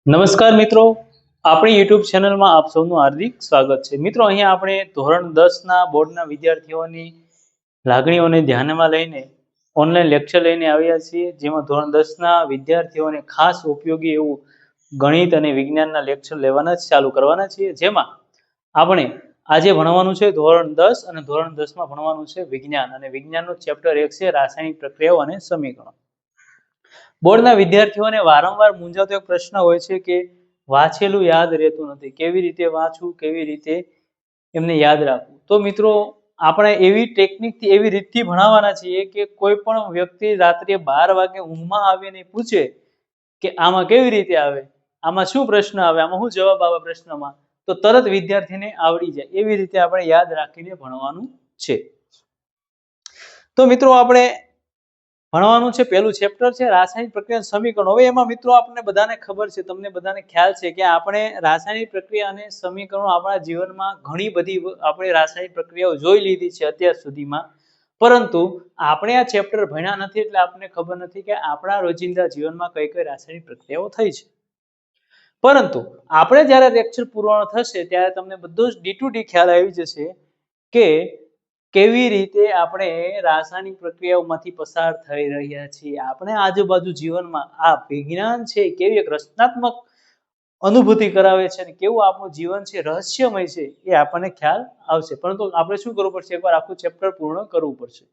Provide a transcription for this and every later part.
નમસ્કાર મિત્રો, આપણી યુટ્યુબ ચેનલમાં આપ સૌનું હાર્દિક સ્વાગત છે। મિત્રો, અહીંયા આપણે ધોરણ 10ના બોર્ડના વિદ્યાર્થીઓની લાગણીઓને ધ્યાનમાં લઈને ઓનલાઈન લેક્ચર લઈને આવ્યા છીએ, જેમાં ધોરણ 10ના વિદ્યાર્થીઓને ખાસ ઉપયોગી એવું ગણિત અને વિજ્ઞાનના લેક્ચર લેવાના ચાલુ કરવાના છીએ, જેમાં આપણે આજે ભણવાનું છે ધોરણ 10 અને ધોરણ 10માં ભણવાનું છે વિજ્ઞાન, અને વિજ્ઞાનનું ચેપ્ટર 1 છે રાસાયણિક પ્રક્રિયાઓ અને સમીકરણો। બોર્ડના વિદ્યાર્થીઓને વારંવાર મૂંઝાતો એક પ્રશ્ન હોય છે કે વાંચેલું યાદ રહેતું નથી, કેવી રીતે વાંચવું, કેવી રીતે એમને યાદ રાખવું। તો મિત્રો, આપણે એવી ટેકનિકથી, એવી રીતથી ભણાવવાના છીએ કે કોઈ પણ વ્યક્તિ રાત્રે 12 વાગે ઊંઘમાં આવીને પૂછે કે આમાં કેવી રીતે આવે, આમાં શું પ્રશ્ન આવે, આમાં શું જવાબ આવે પ્રશ્નમાં, તો તરત વિદ્યાર્થીને આવડી જાય એવી રીતે આપણે યાદ રાખીને ભણવાનું છે। તો મિત્રો, આપણે ભણવાનું છે પહેલું ચેપ્ટર છે રાસાયણિક પ્રક્રિયા સમીકરણો। હવે એમાં મિત્રો આપણને બધાને ખબર છે, તમને બધાને ખ્યાલ છે કે આપણે રાસાયણિક પ્રક્રિયા અને સમીકરણો આપણા જીવનમાં ઘણી બધી આપણે રાસાયણિક પ્રક્રિયાઓ જોઈ લીધી છે અત્યાર સુધીમાં, પરંતુ આપણે આ ચેપ્ટર ભણ્યા નથી એટલે આપણને ખબર નથી કે આપણા રોજિંદા જીવનમાં કઈ કઈ રાસાયણિક પ્રક્રિયાઓ થઈ છે। પરંતુ આપણે જ્યારે લેક્ચર પૂર્ણ થશે ત્યારે તમને બધું જ ડી ટુ ડી ખ્યાલ આવી જશે કે કેવી રીતે આપણે રાસાયણિક પ્રક્રિયાઓમાંથી પસાર થઈ રહ્યા છીએ। આપણે આજુબાજુ જીવનમાં આ વિજ્ઞાન છે કેવી એક રચનાત્મક અનુભૂતિ કરાવે છે અને કેવું આપણું જીવન છે રહસ્યમય છે એ આપણને ખ્યાલ આવશે, પરંતુ આપણે શું કરવું પડશે, એકવાર આખું ચેપ્ટર પૂર્ણ કરવું પડશે।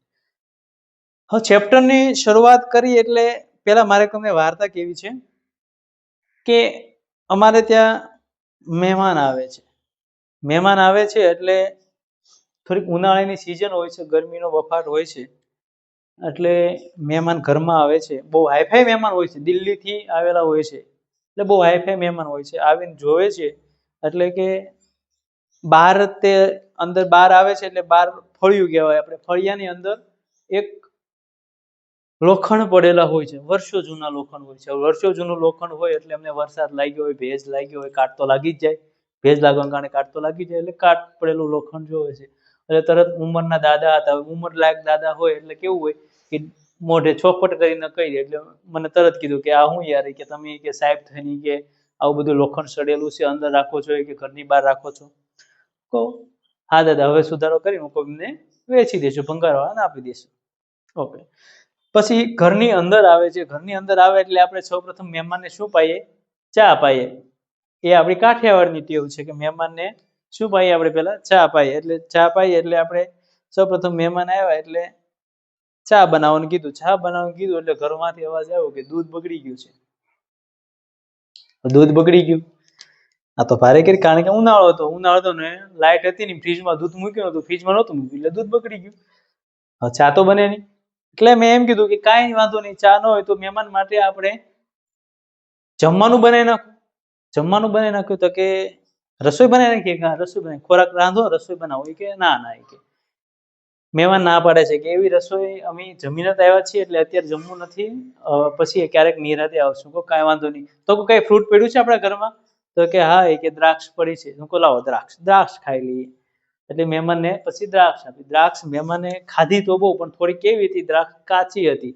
હવે ચેપ્ટરની શરૂઆત કરી એટલે પહેલા મારે તમને વાર્તા કેવી છે કે અમારે ત્યાં મહેમાન આવે છે। મહેમાન આવે છે એટલે થોડીક ઉનાળાની સિઝન હોય છે, ગરમીનો બફાટ હોય છે, એટલે મહેમાન ઘરમાં આવે છે। બહુ હાઈફાઈ મહેમાન હોય છે, દિલ્હીથી આવેલા હોય છે, એટલે બહુ હાઈફાઈ મહેમાન હોય છે। આવીને જોવે છે એટલે કે બહાર તે અંદર બહાર આવે છે એટલે બહાર ફળિયું કહેવાય, આપણે ફળિયાની અંદર એક લોખંડ પડેલા હોય છે, વર્ષો જૂના લોખંડ હોય છે। વર્ષો જૂનું લોખંડ હોય એટલે અમને વરસાદ લાગ્યો હોય, ભેજ લાગ્યો હોય, કાટ તો લાગી જ જાય, ભેજ લાગવાના કારણે કાટ તો લાગી જાય, એટલે કાટ પડેલું લોખંડ જોવે છે એટલે તરત ઉંમરના દાદા હતા, ઉંમર લાયક દાદા હોય એટલે કેવું હોય કે મોઢે ચોખવટ કરીને કહી દે, એટલે મને તરત કીધું કે આ હું યાર, કે તમે કે સાહેબ થઈને કે આવું બધું લોખંડ સડેલું છે, અંદર રાખો છો કે ઘરની બહાર રાખો છો? તો હા દાદા, હવે સુધારો કરી હું કોઈને વેચી દેશું, ભંગારવાળાને આપી દેશું। ઓકે, પછી ઘરની અંદર આવે છે। ઘરની અંદર આવે એટલે આપણે સૌપ્રથમ મહેમાનને શું પાઈએ? ચા પાઈએ। એ આપણી કાઠિયાવાડની ટેવ છે કે મહેમાનને શું પાઈએ આપણે? પહેલા ચા પાઈએ। એટલે ચા પાઈએ એટલે આપણે સૌપ્રથમ મહેમાન આવ્યા એટલે ચા બનાવવાનું કીધું। ચા બનાવવાનું કીધું એટલે ઘરમાંથી અવાજ આવ્યો કે દૂધ બગડી ગયું છે। દૂધ બગડી ગયું, આ તો ભારે કરી, કારણ કે ઉનાળો હતો ને લાઈટ હતી ને, ફ્રીજમાં દૂધ મૂક્યું હતું, ફ્રીજમાં નહોતું મૂક્યું એટલે દૂધ બગડી ગયું। હવે ચા તો બને નહીં, એટલે મેં એમ કીધું કે કાંઈ વાંધો નહીં, ચા ન હોય તો મહેમાન માટે આપણે જમવાનું બનાવી નાખો। જમવાનું બનાવી નાખ્યું તો કે રસોઈ બનાવી નાખીએ, કે રસોઈ બનાવી, ખોરાક રાંધો, રસોઈ બનાવો, કે ના ના, કે મહેમાન ના પાડે છે કે એવી રસોઈ અમે જમીને જ આવ્યા છીએ એટલે અત્યારે જમવું નથી, પછી ક્યારેક નિરાતે આવશું। તો કાંઈ વાંધો નહીં, તો કઈ ફ્રૂટ પડ્યું છે આપણા ઘરમાં? તો કે હા, એ કે દ્રાક્ષ પડી છે। હું કહું લાવો દ્રાક્ષ ખાઈ લઈએ। એટલે મહેમાનને પછી દ્રાક્ષ આપી। દ્રાક્ષ મહેમાને ખાધી તો બહુ, પણ થોડી કેવી હતી, દ્રાક્ષ કાચી હતી,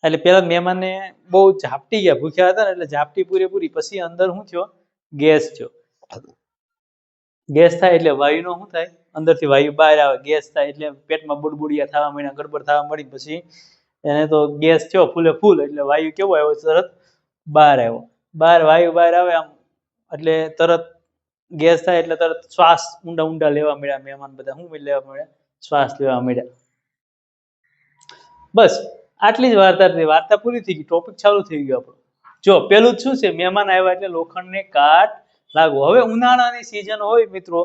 એટલે પેલા મહેમાનને બહુ ઝાપટી ગયા, ભૂખ્યા હતા ને એટલે ઝાપટી પૂરેપૂરી। પછી અંદર શું થયો? ગેસ થયો। ગેસ થાય એટલે વાયુનો શું થાય? અંદરથી વાયુ બહાર આવે, ગેસ થાય એટલે પેટમાં બુડબુડિયા થવા માંડ્યા, ગડબડ થવા મળી, પછી એને તો ગેસ થયો ફૂલે ફૂલ, એટલે વાયુ કેવો આવ્યો? તરત બહાર આવ્યો। બહાર વાયુ બહાર આવે આમ એટલે તરત ગેસ થાય એટલે તરત શ્વાસ ઊંડા ઊંડા લેવા મળ્યા મહેમાન બધા। શું લેવા મળ્યા? શ્વાસ લેવા મળ્યા। બસ આટલી જ વાર્તા હતી, વાર્તા પૂરી થઈ ગઈ, ટોપિક ચાલુ થઈ ગયો આપણો। જો પેલું શું છે, મહેમાન આવ્યા એટલે લોખંડને કાટ લાગવો। હવે ઉનાળાની સિઝન હોય મિત્રો,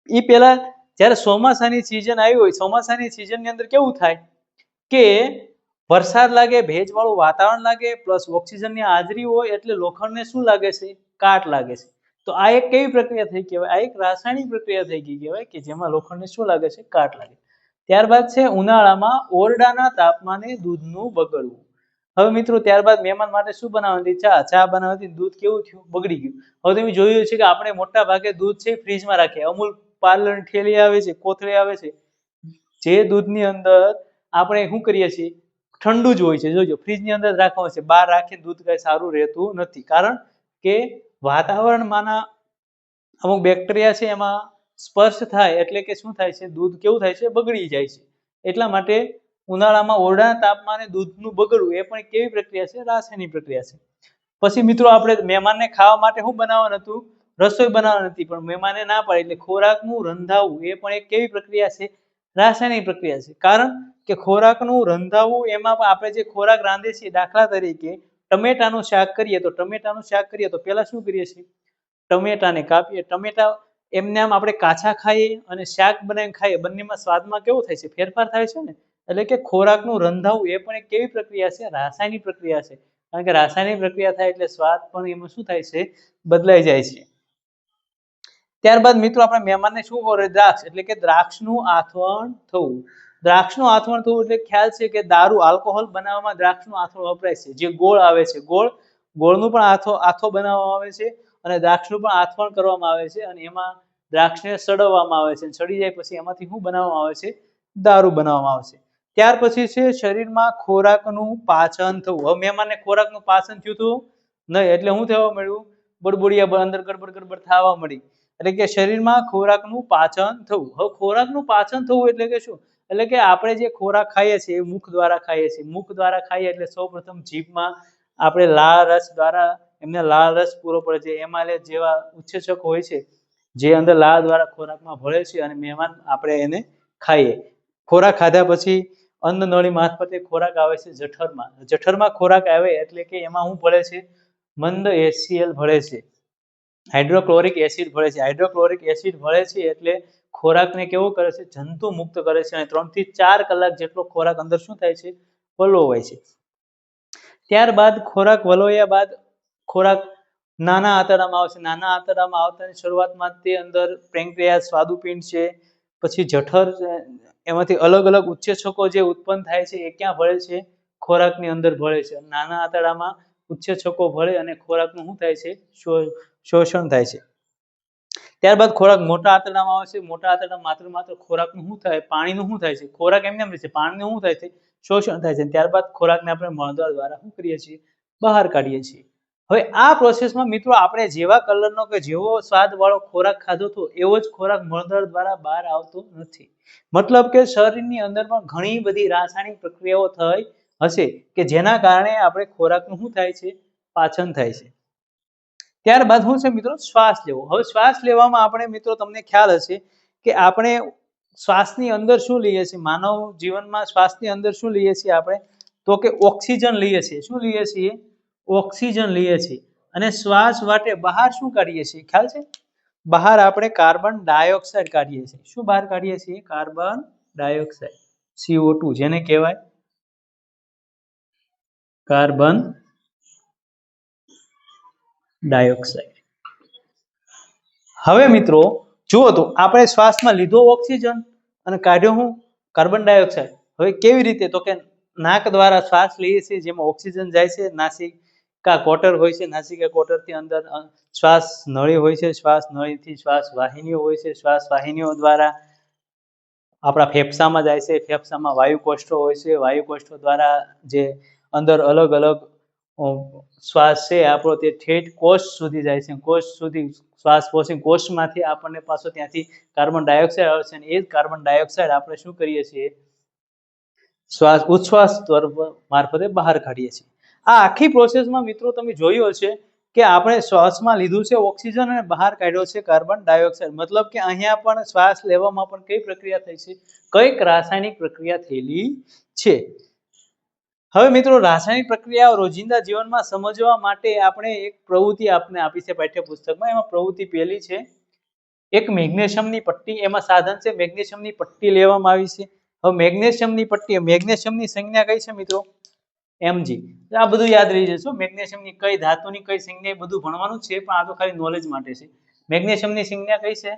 એ પેલા જ્યારે ચોમાસાની સિઝન આવી હોય, ચોમાસાની સિઝનની અંદર કેવું થાય કે વરસાદ લાગે, ભેજવાળું વાતાવરણ લાગે, પ્લસ ઓક્સિજનની હાજરી હોય એટલે લોખંડને શું લાગે છે? કાટ લાગે છે। તો આ એક કેવી પ્રક્રિયા થઈ કહેવાય? આ એક રાસાયણિક પ્રક્રિયા થઈ ગઈ કહેવાય, કે જેમાં લોખંડને શું લાગે છે? કાટ લાગે। ત્યારબાદ છે ઉનાળામાં ઓરડાના તાપમાને દૂધનું બગડવું। હવે મિત્રો, ત્યારબાદ મહેમાન માટે શું બનાવવાની? ચા બનાવવાની, દૂધ કેવું થયું? બગડી ગયું। હવે તમે જોયું છે કે આપણે મોટા ભાગે દૂધ છે ફ્રીજમાં રાખીએ, અમૂલ પાર્લર થેલી આવે છે, કોથળી આવે છે, જે દૂધની અંદર આપણે શું કરીએ છીએ? ઠંડુ જ હોય છે. જોજો ફ્રીજની અંદર જ રાખવાનું છે, બહાર રાખીને દૂધ કઈ સારું રહેતું નથી, કારણ કે વાતાવરણમાંના અમુક બેક્ટેરિયા છે એમાં સ્પર્શ થાય એટલે કે શું થાય છે, દૂધ કેવું થાય છે, બગડી જાય છે. એટલા માટે ઉનાળામાં ઓરડાના તાપમાને દૂધનું બગડવું એ પણ કેવી પ્રક્રિયા છે, રાસાયણિક પ્રક્રિયા છે. પછી મિત્રો આપણે મહેમાનને ખાવા માટે શું બનાવવાનું હતું, રસોઈ બનાવવાની હતી, પણ મહેમાને ના પાડી એટલે ખોરાકનું રંધાવવું એ પણ એક કેવી પ્રક્રિયા છે, રાસાયણિક પ્રક્રિયા છે. કારણ કે ખોરાકનું રંધાવવું એમાં પણ આપણે જે ખોરાક રાંધીએ છીએ, દાખલા તરીકે ટમેટાનું શાક કરીએ તો પહેલા શું કરીએ છીએ, ટમેટાને કાપીએ. ટમેટા એમને આમ આપણે કાચા ખાઈએ અને શાક બનાવીને ખાઈએ, બંનેમાં સ્વાદમાં કેવો થાય છે, ફેરફાર થાય છે ને. એટલે કે ખોરાકનું રંધાવવું એ પણ એક કેવી પ્રક્રિયા છે, રાસાયણિક પ્રક્રિયા છે. કારણ કે રાસાયણિક પ્રક્રિયા થાય એટલે સ્વાદ પણ એમાં શું થાય છે, બદલાઈ જાય છે. ત્યારબાદ મિત્રો આપણે મહેમાનને શું કરે, દ્રાક્ષ એટલે કે દ્રાક્ષનું આથવણ થવું. દ્રાક્ષનું આથવણ થવું એટલે ખ્યાલ છે કે દારૂ, આલ્કોહોલ બનાવવામાં દ્રાક્ષનું આથવણ વપરાય છે. જે ગોળ આવે છે, ગોળનું પણ આથો બનાવવામાં આવે છે અને દ્રાક્ષનું પણ આથવણ કરવામાં આવે છે, અને એમાં દ્રાક્ષને સડવવામાં આવે છે. સડી જાય પછી એમાંથી શું બનાવવામાં આવે છે, દારૂ બનાવવામાં આવે છે. ત્યાર પછી છે શરીરમાં ખોરાકનું પાચન થવું. હવે મહેમાનને ખોરાકનું પાચન થયું હતું નહીં, એટલે શું થવા મળ્યું, બડબડિયા અંદર ગડબડ થવા મળી. એટલે કે શરીરમાં ખોરાકનું પાચન થવું. હવે ખોરાકનું પાચન થવું એટલે કે શું, એટલે કે આપણે જે ખોરાક ખાઈએ છીએ એ મુખ દ્વારા ખાઈએ છીએ. મુખ દ્વારા ખાઈએ એટલે સૌપ્રથમ જીભમાં આપણે લાળ રસ દ્વારા એમને લાળ રસ પૂરો પડે છે. એમાં જેવા ઉત્સેચકો હોય છે જે અંદર લાળ દ્વારા ખોરાકમાં ભળે છે અને મહેમાન આપણે એને ખાઈએ. ખોરાક ખાધા પછી અન્નનળી મારફતે ખોરાક આવે છે જઠરમાં. જઠરમાં ખોરાક આવે એટલે કે એમાં શું ભળે છે, મંદ HCl ભળે છે, હાઇડ્રોક્લોરિક એસિડ ભળે છે. હાઇડ્રોક્લોરિક એસિડ ભળે છે એટલે ખોરાકને કેવો કરે છે, જંતુ મુક્ત કરે છે, અને 3 થી 4 કલાક જેટલો ખોરાક અંદર શું થાય છે, વલોવાય છે. ત્યારબાદ ખોરાક વલોવ્યા બાદ ખોરાક નાના આંતરડામાં આવશે. નાના આંતરડામાં આવતાની શરૂઆતમાં તે અંદર પેન્ક્રિયાસ, સ્વાદુપિંડ છે, પછી જઠર, એમાંથી અલગ અલગ ઉત્સેચકો જે ઉત્પન્ન થાય છે એ ક્યાં ભળે છે, ખોરાકની અંદર ભળે છે. નાના આંતરડામાં ઉત્સેચકો ભળે અને ખોરાકનું શું થાય છે, શોષણ થાય છે. ત્યારબાદ ખોરાક મોટા આંતરડામાં આવે છે. મોટા આંતરડામાં માત્ર ખોરાકનું શું થાય, પાણીનું શું થાય છે, ખોરાક એમને એમ રહે છે, પાણીનું શું થાય છે, શોષણ થાય છે. ત્યારબાદ ખોરાકને આપણે મળદ્વાર દ્વારા શું કરીએ છીએ, બહાર કાઢીએ છીએ. હવે આ પ્રોસેસમાં મિત્રો આપણે જેવા કલરનો કે જેવો સ્વાદ વાળો ખોરાક ખાધો હતો એવો જ ખોરાક મળદ્વાર દ્વારા બહાર આવતો નથી. મતલબ કે શરીરની અંદર પણ ઘણી બધી રાસાયણિક પ્રક્રિયાઓ થઈ હશે કે જેના કારણે આપણે ખોરાકનું શું થાય છે, પાચન થાય છે. ત્યારબાદ શું છે મિત્રો, શ્વાસ લેવો. હવે શ્વાસ લેવામાં આપણે મિત્રો તમને ખ્યાલ હશે કે આપણે શ્વાસની અંદર શું લઈએ છીએ, માનવ જીવનમાં શ્વાસની અંદર શું લઈએ છીએ આપણે, તો કે ઓક્સિજન લઈએ છીએ. શું લઈએ છીએ, ઓક્સિજન લઈએ છીએ. અને શ્વાસ વાટે બહાર શું કાઢીએ છીએ, ખ્યાલ છે, બહાર આપણે કાર્બન ડાયોક્સાઇડ કાઢીએ છીએ. શું બહાર કાઢીએ છીએ, કાર્બન ડાયોક્સાઇડ, CO2 જેને કહેવાય કાર્બન ડાયોક્સાઇડ. હવે મિત્રો જુઓ તો આપણે શ્વાસમાં લીધો ઓક્સિજન અને કાઢ્યો હું, કાર્બન ડાયોક્સાઇડ. હવે કેવી રીતે, તો કે નાક દ્વારા શ્વાસ લઈએ છીએ જેમાં ઓક્સિજન જાય છે, નાસિકા કોટર હોય છે, નાસિકા કોટરથી અંદર શ્વાસ નળી હોય છે, શ્વાસ નળીથી શ્વાસ વાહિનીઓ હોય છે, શ્વાસ વાહિનીઓ દ્વારા આપણા ફેફસામાં જાય છે, ફેફસામાં વાયુ કોષ્ઠો હોય છે, વાયુ કોષ્ઠો દ્વારા જે અંદર અલગ અલગ શ્વાસ છે આપણો તે ઠેઠ કોષ સુધી જાય છે. કોષ સુધી શ્વાસ પોષી કોષમાંથી આપણને પાછો ત્યાંથી કાર્બન ડાયોક્સાઇડ આવે છે, અને એ જ કાર્બન ડાયોક્સાઇડ આપણે શું કરીએ છીએ, ઉચ્છ્વાસ મારફતે બહાર કાઢીએ છીએ. આ આખી પ્રોસેસમાં મિત્રો તમે જોયું હશે કે આપણે શ્વાસમાં લીધું છે ઓક્સિજન અને બહાર કાઢ્યો છે કાર્બન ડાયોક્સાઇડ. મતલબ કે અહીંયા પણ શ્વાસ લેવામાં પણ કઈ પ્રક્રિયા થઈ છે, કઈક રાસાયણિક પ્રક્રિયા થયેલી છે. હવે મિત્રો રાસાયણિક પ્રક્રિયાઓ રોજિંદા જીવનમાં સમજવા માટે આપણે એક પ્રવૃત્તિ આપને આપી છે પાઠ્યપુસ્તકમાં. એમાં પ્રવૃત્તિ પહેલી છે એક મેગ્નેશિયમની પટ્ટી. એમાં સાધન છે મેગ્નેશિયમની પટ્ટી લેવામાં આવી છે. હવે મેગ્નેશિયમની પટ્ટી, મેગ્નેશિયમની સંજ્ઞા કઈ છે મિત્રો, Mg. આ બધું યાદ રહી જશે. મેગ્નેશિયમની કઈ ધાતુની કઈ સંજ્ઞા એ બધું ભણવાનું છે, પણ આ તો ખાલી નોલેજ માટે છે. મેગ્નેશિયમની સંજ્ઞા કઈ છે,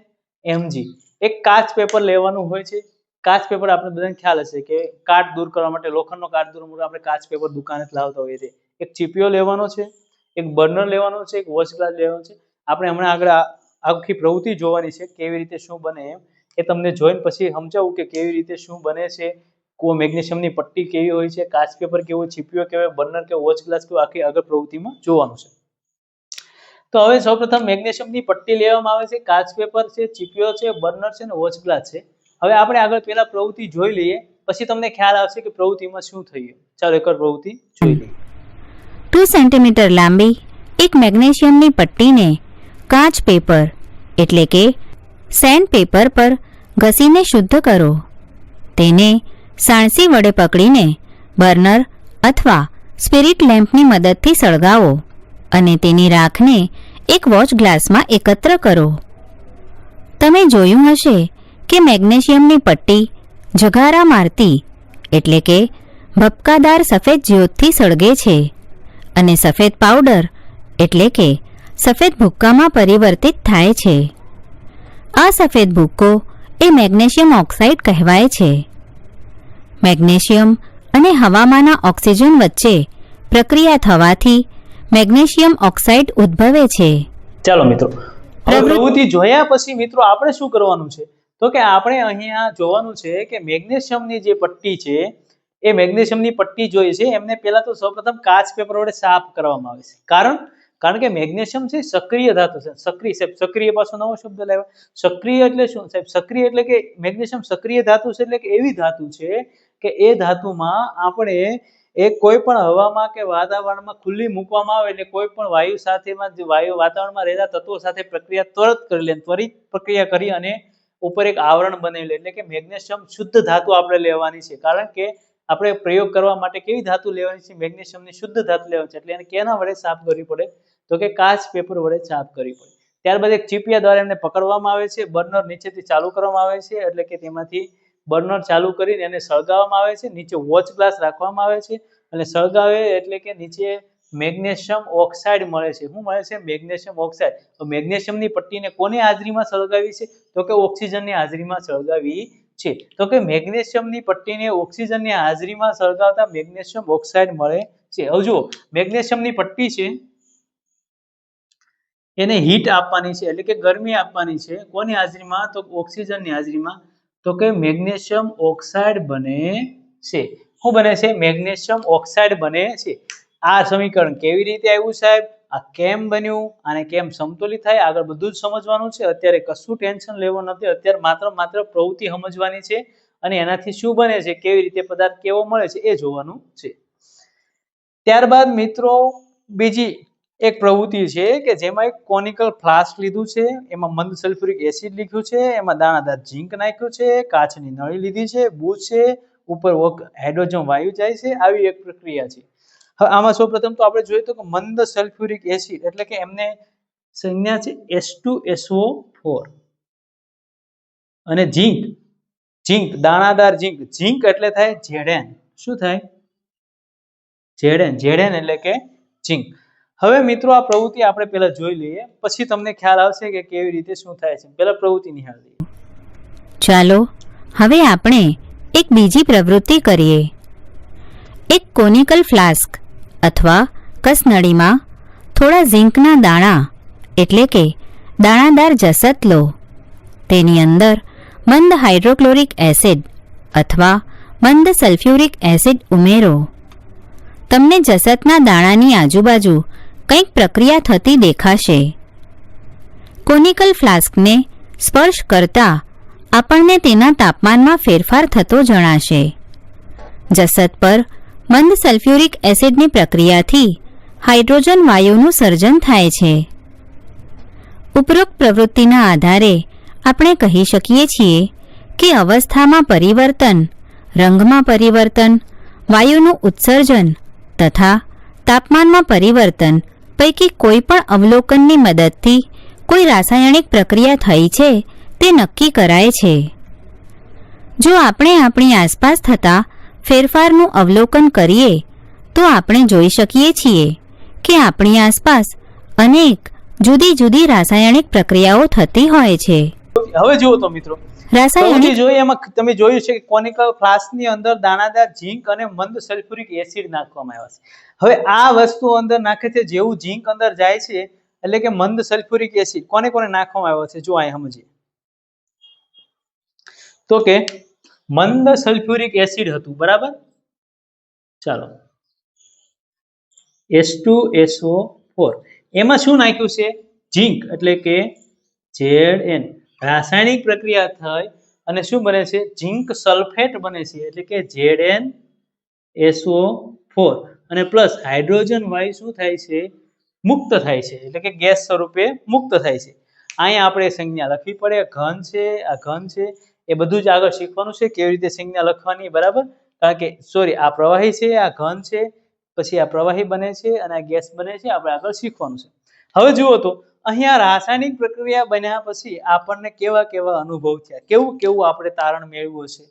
Mg. એક કાચ પેપર લેવાનું હોય છે. કાચ પેપર આપણે બધાને ખ્યાલ હશે કે કાટ દૂર કરવા માટે, લોખંડનો કાટ દૂર કરવા માટે આપણે કાચ પેપર દુકાનેથી લાવતા હોઈએ છીએ. એક ચીપિયો લેવાનો છે, એક બર્નર લેવાનો છે, એક વોશ ગ્લાસ લેવાનો છે. આપણે હમણાં આગળ આખી પ્રવૃત્તિ જોવાની છે કેવી રીતે શું બને એમ. એ તમને જોઈને પછી સમજાવું કે કેવી રીતે શું બને છે, મેગ્નેશિયમની પટ્ટી કેવી હોય છે, કાચ પેપર કેવું, ચીપીઓ કેવાય, બર્નર કે વોચ ગ્લાસ કેવું, આખી આગળ પ્રવૃત્તિમાં જોવાનું છે. તો હવે સૌપ્રથમ મેગ્નેશિયમની પટ્ટી લેવામાં આવે છે, કાચ પેપર છે, ચીપીઓ છે, બર્નર છે અને વોચ ગ્લાસ છે. હવે આપણે આગળ પહેલા પ્રવૃત્તિ જોઈ લઈએ, પછી તમને ખ્યાલ આવશે કે પ્રવૃત્તિમાં શું થયું. ચાલો એકવાર પ્રવૃત્તિ જોઈ લઈએ. 2 સેન્ટીમીટર લાંબી એક મેગ્નેશિયમની પટ્ટીને કાચ પેપર એટલે કે સેન્ડ પેપર પર ઘસીને શુદ્ધ કરો. તેને સાણસી વડે પકડીને બર્નર અથવા સ્પિરિટ લેમ્પની મદદથી સળગાવો અને તેની રાખને એક વોચ ગ્લાસમાં એકત્ર કરો. તમે જોયું હશે કે મેગ્નેશિયમની પટ્ટી જગારા મારતી એટલે કે ભપકાદાર સફેદ જ્યોતથી સળગે છે અને સફેદ પાવડર એટલે કે સફેદ ભૂક્કામાં પરિવર્તિત થાય છે. આ સફેદ ભૂક્કો એ મેગ્નેશિયમ ઓક્સાઇડ કહેવાય છે. મેગ્નેશિયમ અને હવામાંના ઓક્સિજન વચ્ચે પ્રક્રિયા થવાથી મેગ્નેશિયમ ઓક્સાઇડ ઉદ્ભવે છે. ચાલો મિત્રો, પ્રવૃત્તિ જોયા પછી મિત્રો આપણે શું કરવાનું છે? તો કે આપણે અહીંયા જોવાનું છે કે મેગ્નેશિયમની જે પટ્ટી છે એ મેગ્નેશિયમની પટ્ટી જોઈએ છે એમને પહેલા તો સૌપ્રથમ કાચ પેપર વડે સાફ કરવામાં આવે છે. કારણ કે મેગ્નેશિયમ છે સક્રિય ધાતુ છે. સક્રિય પાછો નવો શબ્દ લાવ્યો. સક્રિય એટલે શું સાહેબ? સક્રિય એટલે કે મેગ્નેશિયમ સક્રિય ધાતુ છે, એટલે કે એવી ધાતુ છે કે એ ધાતુમાં આપણે કોઈ પણ હવામાં કે વાતાવરણમાં ખુલ્લી મૂકવામાં આવે એટલે કોઈ પણ વાયુ સાથેમાં વાતાવરણમાં રહેલા તત્વો સાથે પ્રક્રિયા ત્વરિત પ્રક્રિયા કરી અને ઉપર એક આવરણ બનાવી લે. એટલે કે મેગ્નેશિયમ શુદ્ધ ધાતુ આપણે લેવાની છે. કારણ કે આપણે પ્રયોગ કરવા માટે કેવી ધાતુ લેવાની છે? મેગ્નેશિયમની શુદ્ધ ધાતુ લેવાની છે. એટલે એને કેના વડે સાફ કરવી પડે? તો કે કાચ પેપર વડે સાફ કરવી પડે. ત્યારબાદ એક ચીપિયા દ્વારા એમને પકડવામાં આવે છે. બર્નર નીચેથી ચાલુ કરવામાં આવે છે, એટલે કે તેમાંથી બર્નર ચાલુ કરીને એને સળગાવવામાં આવે છે. નીચે વોચ ગ્લાસ રાખવામાં આવે છે અને સળગાવે એટલે કે નીચે મેગ્નેશિયમ ઓક્સાઇડ મળે છે. શું મળે છે? Magnesium oxide. તો મેગ્નેશિયમની પટ્ટીને કોની હાજરીમાં સળગાવી છે? તો કે ઓક્સિજનની હાજરીમાં સળગાવી છે. તો કે મેગ્નેશિયમની પટ્ટીને ઓક્સિજનની હાજરીમાં સળગાવતા મેગ્નેશિયમ ઓક્સાઇડ મળે છે. હવે જુઓ, મેગ્નેશિયમની પટ્ટી છે એને હીટ આપવાની છે, એટલે કે ગરમી આપવાની છે. કોની હાજરીમાં? તો ઓક્સિજનની હાજરીમાં. તો કે મેગ્નેશિયમ ઓક્સાઇડ બને છે. શું બને છે? મેગ્નેશિયમ ઓક્સાઇડ બને છે. આ સમીકરણ કેવી રીતે આવ્યું સાહેબ? આ કેમ બન્યું? આને કેમ સમતોલિત થાય? આગળ બધું જ સમજવાનું છે. અત્યારે કશું ટેન્શન લેવું નથી. અત્યારે માત્ર પ્રવૃત્તિ સમજવાની છે અને એનાથી શું બને છે, કેવી રીતે પદાર્થ કેવો મળે છે એ જોવાનું છે. ત્યારબાદ મિત્રો બીજી એક પ્રવૃત્તિ છે કે જેમાં એક કોનિકલ ફ્લાસ્ક લીધું છે, એમાં મંદ સલ્ફ્યુરિક એસિડ લીધું છે, એમાં દાણાદાર ઝીંક નાખ્યું છે, કાચની નળી લીધી છે, બૂચ છે, ઉપર હાઇડ્રોજન વાયુ જાય છે. આવી એક પ્રક્રિયા છે. હવે આમાં સૌપ્રથમ તો આપણે જોઈએ તો કે મંદ સલ્ફ્યુરિક એસિડ એટલે કે એમને સંજ્ઞા છે H2SO4 અને ઝીંક દાણાદાર ઝીંક એટલે થાય Zn. શું થાય? Zn એટલે કે ઝીંક. હવે મિત્રો આ પ્રવૃત્તિ આપણે પહેલા જોઈ લઈએ, પછી તમને ખ્યાલ આવશે કે કેવી રીતે શું થાય છે. પહેલા પ્રવૃત્તિ નિહાળ લઈએ. ચાલો હવે આપણે એક બીજી પ્રવૃત્તિ કરીએ. એક કોનિકલ ફ્લાસ્ક અથવા કસનળીમાં થોડા ઝીંકના દાણા એટલે કે દાણાદાર જસત લો. તેની અંદર મંદ હાઇડ્રોક્લોરિક એસિડ અથવા મંદ સલ્ફ્યુરિક એસિડ ઉમેરો. તમને જસતના દાણાની આજુબાજુ કંઈક પ્રક્રિયા થતી દેખાશે. કોનિકલ ફ્લાસ્કને સ્પર્શ કરતા આપણને તેના તાપમાનમાં ફેરફાર થતો જણાશે. જસત પર મંદ સલ્ફ્યુરિક એસિડની પ્રક્રિયાથી હાઇડ્રોજન વાયુનું સર્જન થાય છે. ઉપરોક્ત પ્રવૃત્તિના આધારે આપણે કહી શકીએ છીએ કે અવસ્થામાં પરિવર્તન, રંગમાં પરિવર્તન, વાયુનું ઉત્સર્જન તથા તાપમાનમાં પરિવર્તન પૈકી કોઈ પણ અવલોકનની મદદથી કોઈ રાસાયણિક પ્રક્રિયા થઈ છે તે નક્કી કરાય છે. જો આપણે આપણી આસપાસ થતા ફેરફારનું અવલોકન કરીએ તો આપણે જોઈ શકીએ છીએ કે આપણી આસપાસ અનેક જુદી જુદી રાસાયણિક પ્રક્રિયાઓ થતી હોય છે. હવે જુઓ તો મિત્રો, રાસાયણિક જોઈએ એમાં તમે જોયું છે કે કોનિકલ ફ્લાસ્કની અંદર દાણાદાર ઝીંક અને મંદ સલ્ફ્યુરિક એસિડ નાખવામાં આવ્યા છે. હવે આ વસ્તુ અંદર નાખે છે, જેવું ઝીંક અંદર જાય છે એટલે કે મંદ સલ્ફ્યુરિક એસિડ કોને નાખવામાં આવ્યો છે જો અહીં સમજીએ તો કે મંદ સલ્ફ્યુરિક એસિડ હતું, બરાબર. ચાલો, H2SO4 એમાં શું નાખ્યું છે? ઝીંક, એટલે કે Zn. રાસાયણિક પ્રક્રિયા થઈ અને શું બને છે? ઝીંક સલ્ફેટ બને છે, એટલે કે ZnSO4 અને પ્લસ હાઇડ્રોજન વાયુ શું થાય છે? મુક્ત થાય છે, એટલે કે ગેસ સ્વરૂપે મુક્ત થાય છે. અહીંયા આપણે સંજ્ઞા લખવી પડે. ઘન છે, આ ઘન છે, એ બધું જ આગળ શીખવાનું છે કેવી રીતે સંજ્ઞા લખવાની, બરાબર. કારણ કે સોરી, આ પ્રવાહી છે, આ ઘન છે, પછી આ પ્રવાહી બને છે અને આ ગેસ બને છે. આપણે આગળ શીખવાનું છે. હવે જુઓ તો અહીંયા રાસાયણિક પ્રક્રિયા બન્યા પછી આપણને કેવા કેવા અનુભવ થયા, કેવું કેવું આપણે તારણ મેળવ્યું છે.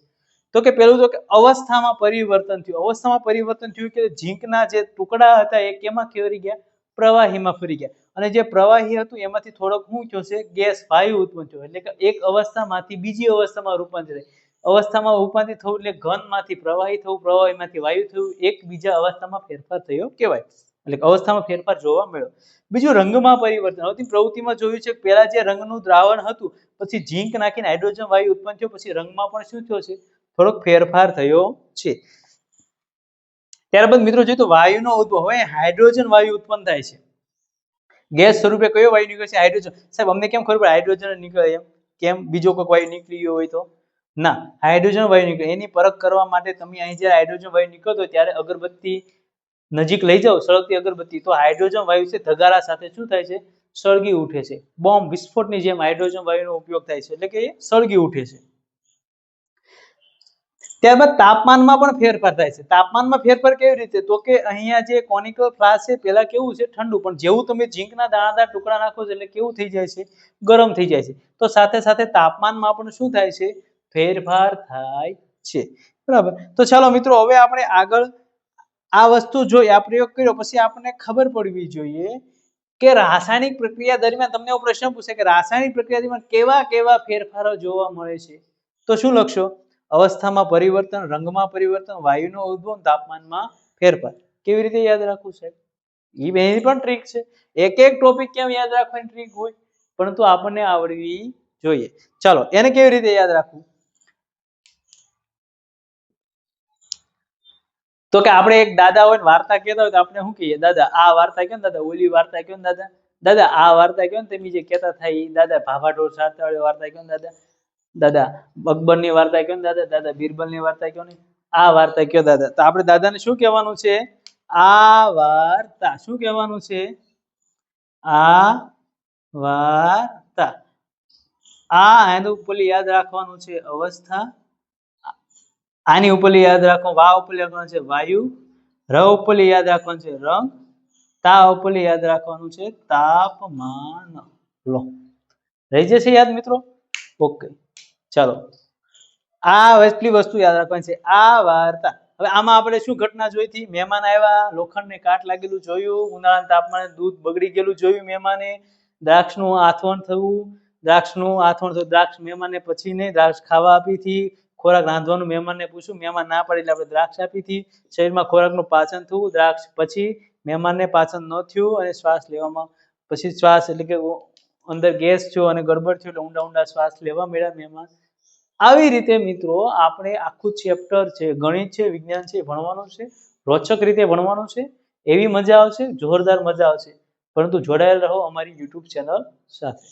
તો કે પેલું તો કે અવસ્થામાં પરિવર્તન થયું. અવસ્થામાં પરિવર્તન થયું કે ઝીંકના જે ટુકડા હતા એ કેમાં ફરી ગયા? પ્રવાહીમાં ફરી ગયા. અને જે પ્રવાહી હતું એમાંથી થોડોક શું થયો છે? ગેસ, વાયુ ઉત્પન્ન થયો. એટલે કે એક અવસ્થામાંથી બીજી અવસ્થામાં રૂપાંતર થાય. અવસ્થામાં રૂપાંતર થવું એટલે ઘનમાંથી પ્રવાહી થવું, પ્રવાહીમાંથી વાયુ થયું, એક બીજા અવસ્થામાં ફેરફાર થયો કહેવાય. એટલે અવસ્થામાં ફેરફાર જોવા મળ્યો. બીજું રંગમાં પરિવર્તન. હવે પ્રવૃત્તિમાં જોયું છે પહેલા જે રંગનું દ્રાવણ હતું પછી ઝીંક નાખીને હાઇડ્રોજન વાયુ ઉત્પન્ન થયો, પછી રંગમાં પણ શું થયો છે? થોડોક ફેરફાર થયો છે. ત્યારબાદ મિત્રો જોઈએ તો વાયુનો ઉદ્ભવ. હવે હાઇડ્રોજન વાયુ ઉત્પન્ન થાય છે. ગેસ સ્વરૂપે કયો વાયુ નીકળે છે? હાઇડ્રોજન. સાહેબ અમને કેમ ખબર પડે હાઇડ્રોજન નીકળે એમ? કેમ બીજો કોઈ વાયુ નીકળી ગયો હોય તો? ના, હાઇડ્રોજન વાયુ નીકળે. એની પરખ કરવા માટે તમે અહીં જ્યારે હાઇડ્રોજન વાયુ નીકળતો હોય ત્યારે અગરબત્તી નજીક લઈ જાઓ, સળગતી અગરબત્તી, તો હાઇડ્રોજન વાયુ છે ધગારા સાથે શું થાય છે? સળગી ઉઠે છે. બોમ્બ વિસ્ફોટની જેમ હાઇડ્રોજન વાયુનો ઉપયોગ થાય છે, એટલે કે એ સળગી ઉઠે છે. ત્યારબાદ તાપમાનમાં પણ ફેરફાર થાય છે. તાપમાનમાં ફેરફાર કેવી રીતે? તો કે અહીંયા જે કોનિકલ ફ્લાસ્ક છે પેલા કેવું છે? ઠંડુ, પણ જેવું તમે ઝીંકના દાણાદાર ટુકડા નાખો છો એટલે કેવું થઈ જાય છે? ગરમ થઈ જાય છે. તો સાથે સાથે તાપમાનમાં પણ શું થાય છે? ફેરફાર થાય છે, બરાબર. તો ચાલો મિત્રો, હવે આપણે આગળ આ વસ્તુ જોઈ, આ પ્રયોગ કર્યો પછી આપણને ખબર પડવી જોઈએ કે રાસાયણિક પ્રક્રિયા દરમિયાન તમને એવો પ્રશ્ન પૂછે કે રાસાયણિક પ્રક્રિયા દરમિયાન કેવા કેવા ફેરફારો જોવા મળે છે? તો શું લખશો? અવસ્થામાં પરિવર્તન, રંગમાં પરિવર્તન, વાયુનો ઉદ્ભવ, તાપમાનમાં ફેરફાર. કેવી રીતે યાદ રાખવું સાહેબ? એ બેની પણ ટ્રીક છે. એક એક ટોપિક કેમ યાદ રાખવાની ટ્રીક હોય, પરંતુ આપણને આવડવી જોઈએ. ચાલો, એને કેવી રીતે યાદ રાખવું? તો કે આપણે એક દાદા હોય વાર્તા કહેતા હોય તો આપણે શું કહીએ? દાદા આ વાર્તા કહો ને દાદા, ઓલી વાર્તા કહો ને દાદા, દાદા આ વાર્તા કહો ને તમે જે કહેતા થાય દાદા, ભાભા ઢોર સારતા વાળી વાર્તા કહો ને દાદા, દાદા અકબરની વાર્તા કહો ને દાદા, દાદા બીરબલની વાર્તા કહો ને, આ વાર્તા કહો દાદા. તો આપણે દાદાને શું કહેવાનું છે? આ વાર્તા. શું કહેવાનું છે? આ વાર્તા. આ એનું ઉપર યાદ રાખવાનું છે અવસ્થા, આની ઉપર યાદ રાખો, વા ઉપર રાખવાનું છે વાયુ, ર ઉપર યાદ રાખવાનું છે રંગ, તા ઉપર યાદ રાખવાનું છે તાપમાન. લો, રહી જશે યાદ મિત્રો? ઓકે, ચાલો, આ એટલી વસ્તુ યાદ રાખવાની છે. આ વાર્તા. હવે આમાં આપણે શું ઘટના જોઈ હતી? મહેમાન આવ્યા, લોખંડને કાટ લાગેલું જોયું, ઉનાળાના તાપમાને દૂધ બગડી ગયેલું જોયું મહેમાને, દ્રાક્ષનું આથવણ થયું, દ્રાક્ષ મહેમાનને પછી ને દ્રાક્ષ ખાવા આપી હતી, ખોરાક રાંધવાનું મહેમાનને પૂછ્યું, મહેમાન ના પાડી એટલે આપણે દ્રાક્ષ આપી હતી, શરીરમાં ખોરાકનું પાચન થયું, દ્રાક્ષ પછી મહેમાનને પાચન ન થયું અને શ્વાસ લેવામાં પછી શ્વાસ એટલે કે અંદર ગેસ થયો અને ગડબડ થયું એટલે ઊંડા ઊંડા શ્વાસ લેવા મળ્યા મહેમાન. આવી રીતે મિત્રો આપણે આખું ચેપ્ટર છે, ગણિત છે, વિજ્ઞાન છે, ભણવાનું છે, રોચક રીતે ભણવાનું છે. એવી મજા આવશે, જોરદાર મજા આવશે. પરંતુ જોડાયેલ રહો અમારી યુટ્યુબ ચેનલ સાથે.